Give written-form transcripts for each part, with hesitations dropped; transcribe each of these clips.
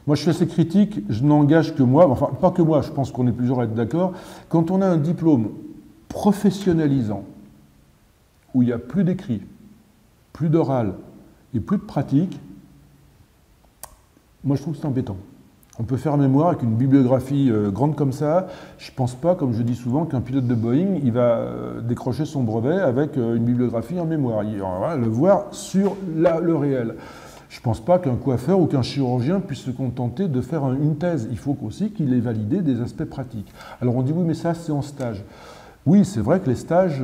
Moi, je suis assez critique, je n'engage que moi, enfin, pas que moi, je pense qu'on est plusieurs à être d'accord. Quand on a un diplôme professionnalisant, où il n'y a plus d'écrit, plus d'oral et plus de pratique, moi, je trouve que c'est embêtant. On peut faire mémoire avec une bibliographie grande comme ça. Je ne pense pas, comme je dis souvent, qu'un pilote de Boeing, il va décrocher son brevet avec une bibliographie en mémoire. Il va le voir sur le réel. Je ne pense pas qu'un coiffeur ou qu'un chirurgien puisse se contenter de faire une thèse. Il faut aussi qu'il ait validé des aspects pratiques. Alors on dit oui, mais ça c'est en stage. Oui, c'est vrai que les stages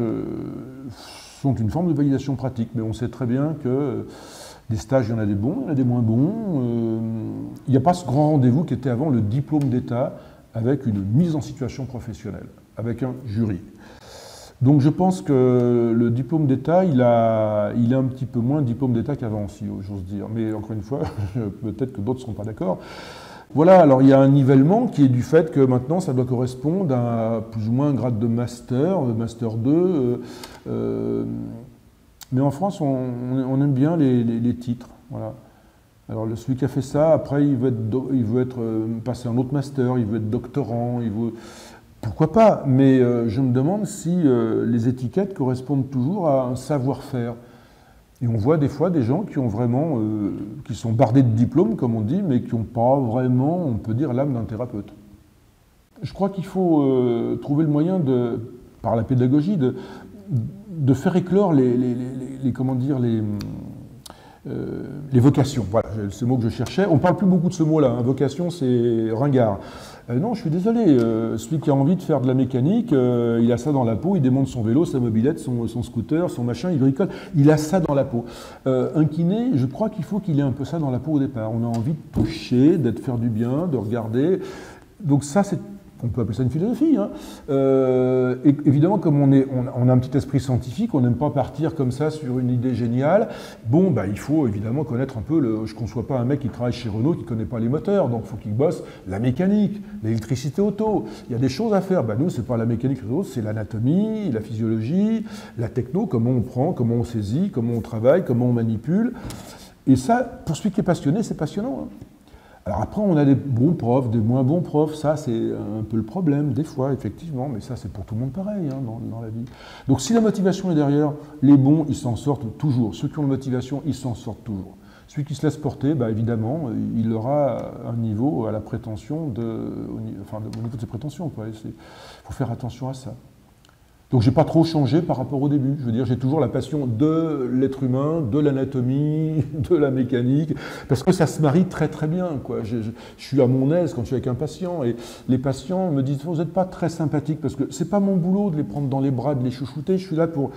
sont une forme de validation pratique, mais on sait très bien que des stages, il y en a des bons, il y en a des moins bons. Il n'y a pas ce grand rendez-vous qui était avant le diplôme d'État avec une mise en situation professionnelle, avec un jury. Donc je pense que le diplôme d'État, il est un petit peu moins diplôme d'État qu'avant aussi, j'ose dire. Mais encore une fois, peut-être que d'autres ne seront pas d'accord. Voilà, alors il y a un nivellement qui est du fait que maintenant ça doit correspondre à plus ou moins un grade de master 2. Mais en France, on aime bien les titres. Voilà. Alors celui qui a fait ça, après il veut être passer un autre master, il veut être doctorant, il veut... Pourquoi pas? Mais je me demande si les étiquettes correspondent toujours à un savoir-faire. Et on voit des fois des gens qui ont vraiment, qui sont bardés de diplômes, comme on dit, mais qui n'ont pas vraiment, on peut dire, l'âme d'un thérapeute. Je crois qu'il faut trouver le moyen par la pédagogie, de faire éclore comment dire, les vocations. Voilà, c'est ce mot que je cherchais. On ne parle plus beaucoup de ce mot-là. Hein. Vocation, c'est ringard. Non, je suis désolé. Celui qui a envie de faire de la mécanique, il a ça dans la peau. Il démonte son vélo, sa mobilette, son scooter, son machin, il bricole. Il a ça dans la peau. Un kiné, je crois qu'il faut qu'il ait un peu ça dans la peau au départ. On a envie de toucher, d'être faire du bien, de regarder. Donc ça, on peut appeler ça une philosophie. Hein. Et évidemment, comme on a un petit esprit scientifique, on n'aime pas partir comme ça sur une idée géniale. Bon, bah, il faut évidemment connaître un peu, je ne conçois pas un mec qui travaille chez Renault qui ne connaît pas les moteurs, donc il faut qu'il bosse la mécanique, l'électricité auto. Il y a des choses à faire. Bah, nous, ce n'est pas la mécanique auto, c'est l'anatomie, la physiologie, la techno, comment on prend, comment on saisit, comment on travaille, comment on manipule. Et ça, pour celui qui est passionné, c'est passionnant. Hein. Alors après, on a des bons profs, des moins bons profs, ça c'est un peu le problème, des fois, effectivement, mais ça c'est pour tout le monde pareil hein, dans la vie. Donc si la motivation est derrière, les bons, ils s'en sortent toujours. Ceux qui ont la motivation, ils s'en sortent toujours. Celui qui se laisse porter, bah, évidemment, il aura un niveau à la prétention, au niveau de ses prétentions. Il faut faire attention à ça. Donc j'ai pas trop changé par rapport au début. Je veux dire, j'ai toujours la passion de l'être humain, de l'anatomie, de la mécanique, parce que ça se marie très très bien. Quoi. Je suis à mon aise quand je suis avec un patient, et les patients me disent vous n'êtes pas très sympathique, parce que c'est pas mon boulot de les prendre dans les bras, de les chouchouter. Je suis là pour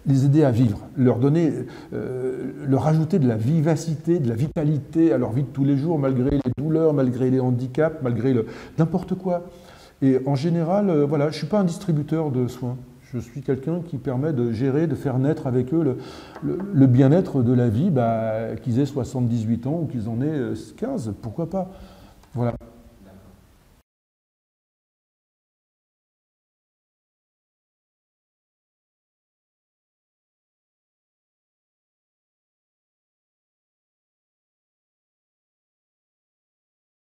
les aider à vivre, leur donner, leur ajouter de la vivacité, de la vitalité à leur vie de tous les jours, malgré les douleurs, malgré les handicaps, malgré n'importe quoi. Et en général, voilà, je ne suis pas un distributeur de soins. Je suis quelqu'un qui permet de gérer, de faire naître avec eux le bien-être de la vie, bah, qu'ils aient 78 ans ou qu'ils en aient 15, pourquoi pas. Voilà.